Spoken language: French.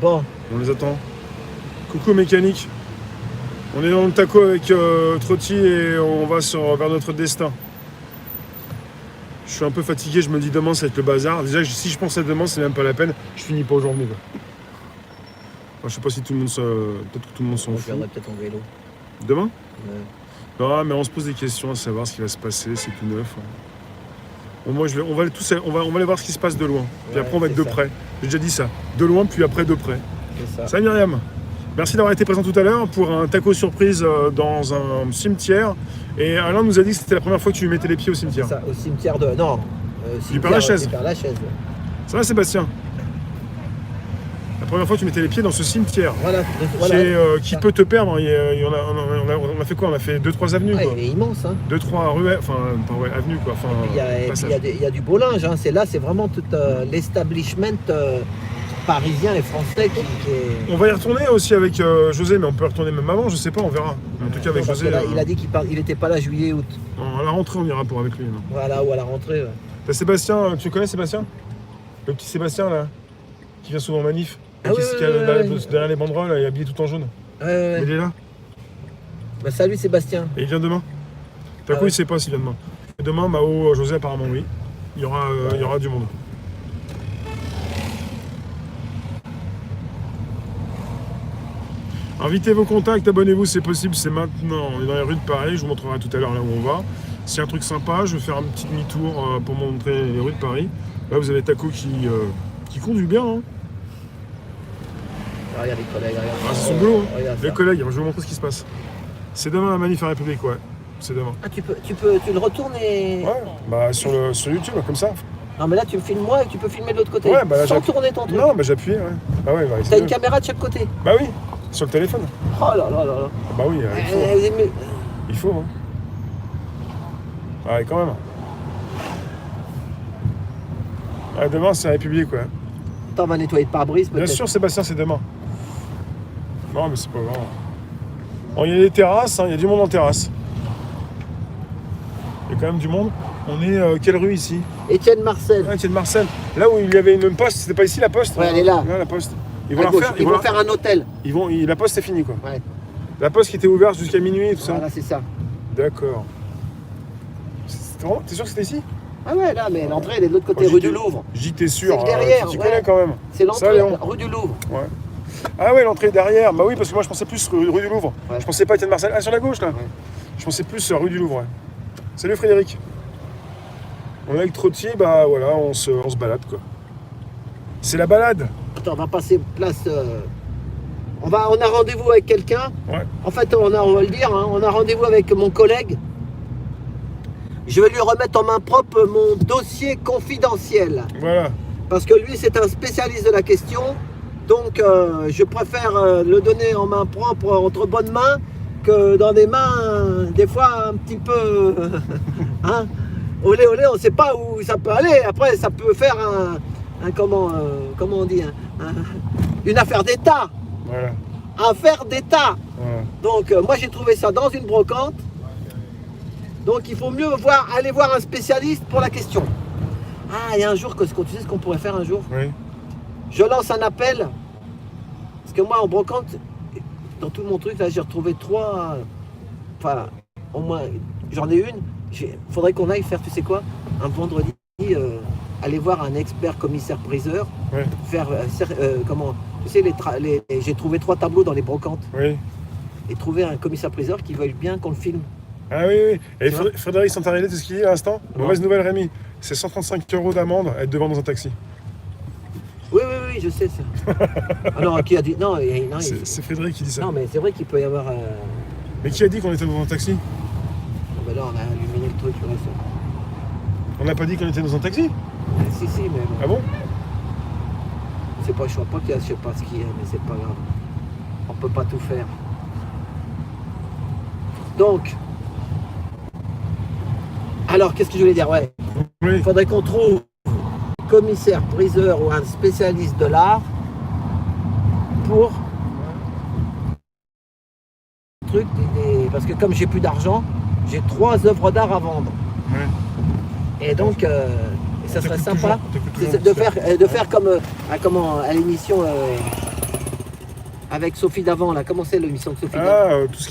Bon. On les attend. Coucou mécanique. On est dans le taco avec Trotti et on va vers notre destin. Je suis un peu fatigué, je me dis demain ça va être le bazar. Déjà si je pense à demain, c'est même pas la peine. Je finis pas aujourd'hui. Je sais pas si tout le monde peut-être que tout le monde s'en fout. Je viendrai peut-être en vélo. Demain? Ouais. Non, mais on se pose des questions à savoir ce qui va se passer, c'est tout neuf. Bon, moi, on va aller voir ce qui se passe de loin. Puis Ouais, après, on va être de ça. près. J'ai déjà dit ça. De loin, puis après de près. C'est ça. Salut Myriam. Merci d'avoir été présent tout à l'heure pour un taco surprise dans un cimetière. Et Alain nous a dit que c'était la première fois que tu mettais les pieds au cimetière. Ça, au cimetière de... Non. Du Père-Lachaise. Du Père-Lachaise. Ça va Sébastien? La première fois que tu mettais les pieds dans ce cimetière. Voilà. Qui peut te perdre. On a fait quoi? On a fait 2-3 avenues. Ouais, Quoi. il est immense. Hein. 2-3 rues, enfin, pas ouais, avenues quoi. Enfin, Il y a du beau linge. Hein. C'est vraiment tout l'establishment parisien et français qui est... On va y retourner aussi avec José, mais on peut y retourner même avant, je sais pas, on verra. En tout cas avec José. Il a dit qu'il n'était pas là juillet, août. À la rentrée, on ira pour avec lui. Non. Voilà, ou à la rentrée. Ouais. T'as Sébastien, tu connais Sébastien? Le petit Sébastien là, qui vient souvent en manif. Ah qui est derrière les banderoles, il est habillé tout en jaune. Ouais. Il est là. Bah, salut Sébastien. Et il vient demain. T'as coup, il sait pas s'il vient demain. Et demain, Mao, José apparemment oui. Il y aura du monde. Invitez vos contacts, abonnez-vous, c'est possible, c'est maintenant. On est dans les rues de Paris, je vous montrerai tout à l'heure là où on va. C'est un truc sympa, je vais faire un petit demi-tour pour montrer les rues de Paris. Là, vous avez Taco qui conduit bien. Hein. Regarde les collègues, regarde. Ah, c'est son boulot. Hein. Regarde Les ça. collègues, je vais vous montrer ce qui se passe. C'est demain la manif à République, ouais. C'est demain. Ah, tu le retournes et... Ouais, bah sur YouTube, comme ça. Non, mais là, tu me filmes moi et tu peux filmer de l'autre côté. Ouais, bah là, sans tourner ton truc. Non, bah j'appuie, ouais. Ah ouais, bah, T'as une caméra de chaque côté. Bah oui, sur le téléphone. Oh là là là là. Ah bah oui, il faut. Il faut, hein. Ouais, quand même. Ah, demain, c'est République, ouais. Attends, on va nettoyer le pare-brise peut-être. Bien sûr, Sébastien, c'est demain. Non, mais c'est pas grave. Bon, il y a des terrasses, hein, il y a du monde en terrasse. Il y a quand même du monde. On est quelle rue ici? Étienne Marcel. Ah, Étienne Marcel. Là où il y avait une poste, c'était pas ici la poste? Ouais, elle est là. Là, la poste. Ils Ils vont faire un hôtel. La poste est finie, quoi. Ouais. La poste qui était ouverte jusqu'à minuit et tout ça. Voilà, c'est ça. D'accord. T'es sûr que c'était ici? Ah ouais, là, mais l'entrée, elle est de l'autre côté, rue du Louvre. J'étais sûr. C'est derrière, tu ouais. connais quand même. C'est l'entrée, rue du Louvre. Ouais. Ah ouais, l'entrée est derrière. Bah oui, parce que moi je pensais plus rue du Louvre. Ouais. Je pensais pas Étienne Marcel. Ah, sur la gauche là. Ouais. Je pensais plus rue du Louvre. Ouais. Salut Frédéric. On est avec Trotti, bah voilà, on se balade quoi. C'est la balade. Attends, on va passer place. On a rendez-vous avec quelqu'un. Ouais. En fait, on va le dire, hein, on a rendez-vous avec mon collègue. Je vais lui remettre en main propre mon dossier confidentiel. Voilà. Parce que lui, c'est un spécialiste de la question. Donc, je préfère le donner en main propre, entre bonnes mains, que dans des mains, des fois, un petit peu... hein, olé, olé, on ne sait pas où ça peut aller. Après, ça peut faire comment on dit, une affaire d'État. Voilà. Affaire d'État. Voilà. Donc, moi, j'ai trouvé ça dans une brocante. Donc, il faut mieux aller voir un spécialiste pour la question. Ah, il y a un jour, tu sais ce qu'on pourrait faire un jour? Oui. Je lance un appel. Parce que moi, en brocante, dans tout mon truc, là, j'ai retrouvé 3... Enfin, au moins, j'en ai une. Il faudrait qu'on aille faire, tu sais quoi? Un vendredi, aller voir un expert commissaire-priseur. Oui. Faire, comment... Tu sais, j'ai trouvé 3 tableaux dans les brocantes. Oui. Et trouver un commissaire-priseur qui veuille bien qu'on le filme. Ah oui, oui. Et Frédéric Santarelli, c'est ce qu'il dit à l'instant? Non. Mauvaise nouvelle, Rémi. C'est 135 € d'amende à être devant dans un taxi. Oui, je sais ça. Ah non, qui a dit... Non, C'est Frédéric qui dit ça. Non, mais c'est vrai qu'il peut y avoir... Mais qui a dit qu'on était dans un taxi? Ah ben là, on a illuminé le truc. Là, On n'a pas dit qu'on était dans un taxi? si, mais... Ah bon? C'est pas, je vois pas qu'il y a, je sais pas ce qu'il y a, mais c'est pas grave. On peut pas tout faire. Donc... Alors, qu'est-ce que je voulais dire? Ouais. Oui. Il faudrait qu'on trouve un commissaire, priseur ou un spécialiste de l'art pour truc parce que comme j'ai plus d'argent, j'ai 3 œuvres d'art à vendre. Ouais. Et donc, ça serait sympa toujours, de faire comme à l'émission avec Sophie d'avant, là. Comment c'est l'émission de Sophie d'avant? Ah, tout ce